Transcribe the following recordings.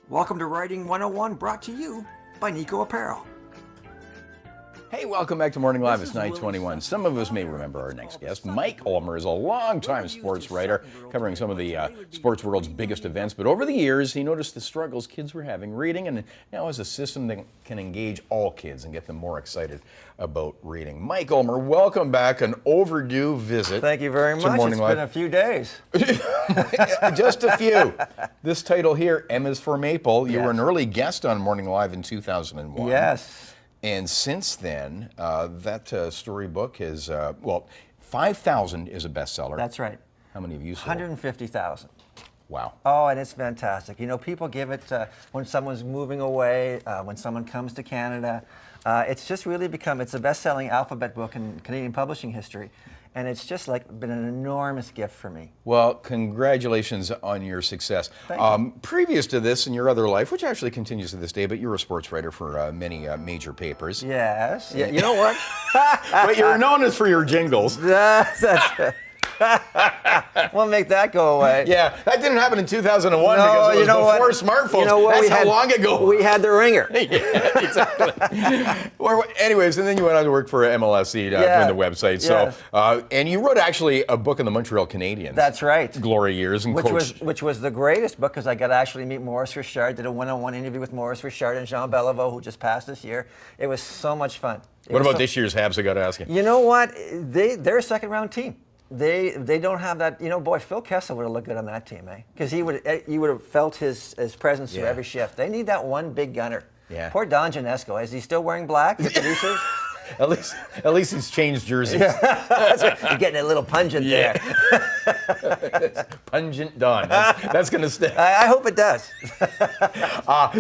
Welcome to Writing 101, brought to you by Nico Apparel. Hey, welcome back to Morning Live. It's 9:21. Some of us may remember our next guest. Mike Ulmers is a longtime sports writer covering some of the sports world's biggest events. But over the years, he noticed the struggles kids were having reading, and now has a system that can engage all kids and get them more excited about reading. Mike Ulmer, welcome back. An overdue visit. Thank you very much. It's been a few days. Just a few. This title here, M is for Maple. You Yes. were an early guest on Morning Live in 2001. Yes. And since then, that storybook is, 5,000 is a bestseller. That's right. How many have you sold? 150,000. Wow. Oh, and it's fantastic. You know, people give it when someone's moving away, when someone comes to Canada. It's just really become, it's the best-selling alphabet book in Canadian publishing history. And it's just like been an enormous gift for me. Well, congratulations on your success. Thank you. Previous to this in your other life, which actually continues to this day, but you're a sports writer for many major papers. Yes. Yeah, you know what? But you're known as for your jingles. That's we'll make that go away. Yeah, that didn't happen in 2001 No, because it was you know before what? smartphones. You know what? That's how long ago. We had the ringer. Yeah, exactly. Well, anyways, and then you went on to work for MLSE doing the website. So, and you wrote actually a book on the Montreal Canadiens. That's right. Glory years and which was the greatest book because I got to actually meet Maurice Richard. Did a one-on-one interview with Maurice Richard and Jean Beliveau, who just passed this year. It was so much fun. What about this year's Habs? I got to ask you. You know what? They're a second-round team. They don't have that. You know, boy, Phil Kessel would have looked good on that team, eh? Because you would have felt his presence through every shift. They need that one big gunner. Yeah. Poor Don Janesco. Is he still wearing black? The producer. At least he's changed jerseys. That's right. You're getting a little pungent there. Pungent Don. That's going to stay. I hope it does.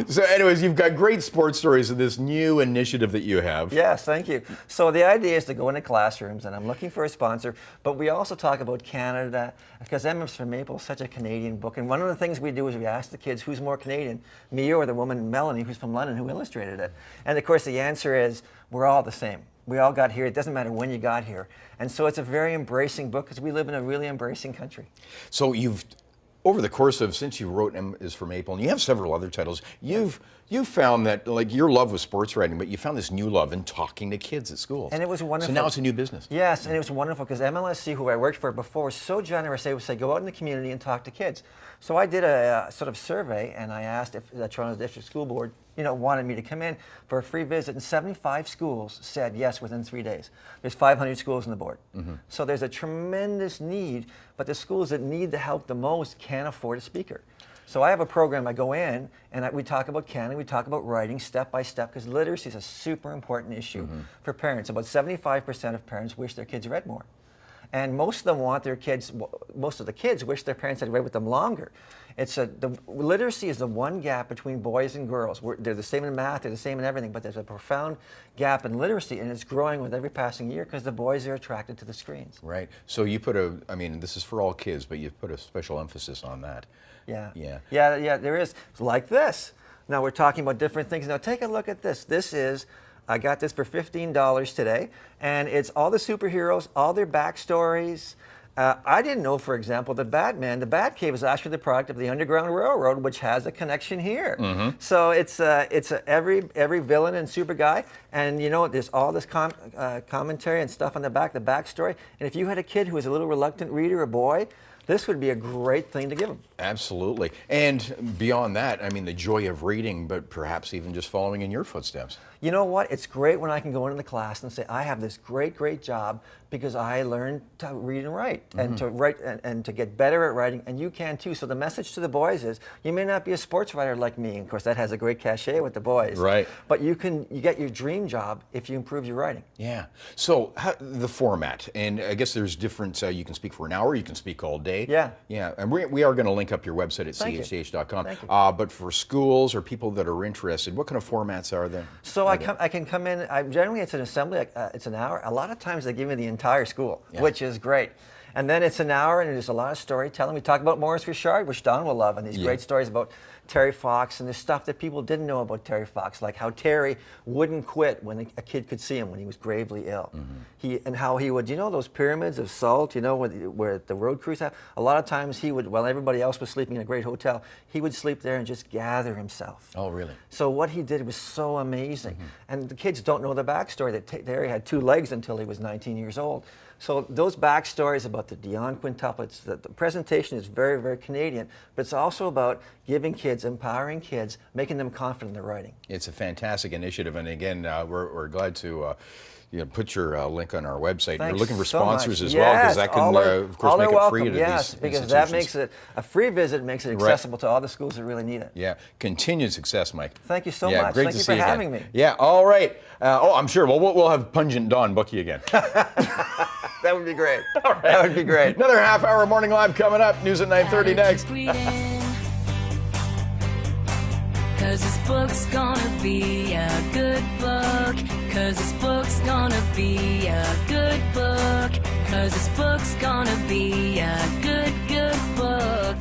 So anyways, you've got great sports stories of this new initiative that you have. Yes, thank you. So the idea is to go into classrooms, and I'm looking for a sponsor, but we also talk about Canada, because M is for Maple is such a Canadian book, and one of the things we do is we ask the kids who's more Canadian, me or the woman Melanie, who's from London, who illustrated it. And of course the answer is, we're all the same. We all got here. It doesn't matter when you got here. And so it's a very embracing book because we live in a really embracing country. So you've, over the course of, since you wrote M is for Maple, and you have several other titles, you've found that, like, your love was sports writing, but you found this new love in talking to kids at schools. And it was wonderful. So now it's a new business. Yes, and it was wonderful because MLSC, who I worked for before, was so generous. They would say, go out in the community and talk to kids. So I did a sort of survey, and I asked if the Toronto District School Board, wanted me to come in for a free visit, and 75 schools said yes within 3 days. There's 500 schools on the board. Mm-hmm. So there's a tremendous need, but the schools that need the help the most can't afford a speaker. So I have a program. I go in, and we talk about Canada, we talk about writing step by step, because literacy is a super important issue for parents. About 75% of parents wish their kids read more. And most of them want their kids, most of the kids wish their parents had read with them longer. The literacy is the one gap between boys and girls. They're the same in math, they're the same in everything, but there's a profound gap in literacy, and it's growing with every passing year because the boys are attracted to the screens. Right. So you put this is for all kids, but you put a special emphasis on that. Yeah. Yeah. There is. It's like this. Now we're talking about different things. Now take a look at this. I got this for $15 today, and it's all the superheroes, all their backstories. I didn't know, for example, that Batman, the Batcave, is actually the product of the Underground Railroad, which has a connection here. Mm-hmm. So it's every villain and super guy, and there's all this commentary and stuff on the back, the backstory. And if you had a kid who was a little reluctant reader, a boy, this would be a great thing to give them. Absolutely. And beyond that, the joy of reading, but perhaps even just following in your footsteps. You know what? It's great when I can go into the class and say, I have this great job because I learned to read and write, and to write and to get better at writing, and you can too. So the message to the boys is, you may not be a sports writer like me, and of course that has a great cachet with the boys. Right. But you get your dream job if you improve your writing. Yeah. So the format, and I guess there's different, you can speak for an hour, you can speak all day. Yeah. Yeah, and we are going to link up your website at chch.com. Thank you. But for schools or people that are interested, what kind of formats are there? So I can come in, generally it's an assembly, it's an hour. A lot of times they give me the entire school, which is great. And then it's an hour, and there's a lot of storytelling. We talk about Maurice Richard, which Don will love, and these great stories about Terry Fox, and there's stuff that people didn't know about Terry Fox, like how Terry wouldn't quit when a kid could see him when he was gravely ill. And how he would, you know, those pyramids of salt, you know, where the road crews have? A lot of times he would, while everybody else was sleeping in a great hotel, he would sleep there and just gather himself. Oh, really? So what he did was so amazing. And the kids don't know the backstory that Terry had 2 legs until he was 19 years old. So those backstories about the Dion quintuplets, the presentation is very, very Canadian, but it's also about giving kids, empowering kids, making them confident in their writing. It's a fantastic initiative, and again, we're glad to put your link on our website. Thanks You're looking for so sponsors much. as well, because that can, of course, make it welcome. free to yes, these because institutions. that makes it a free visit, makes it accessible to all the schools that really need it. Yeah, continued success, Mike. Thank you so yeah, much. Great Thank to you see for you having again. me. Yeah, all right. I'm sure. Well, we'll have Pungent Dawn book you again. That would be great. All right. That would be great. Another half-hour Morning Live coming up. News at 9:30 next. Cause this book's gonna be a good book. Cause this book's gonna be a good book. Cause this book's gonna be a good book.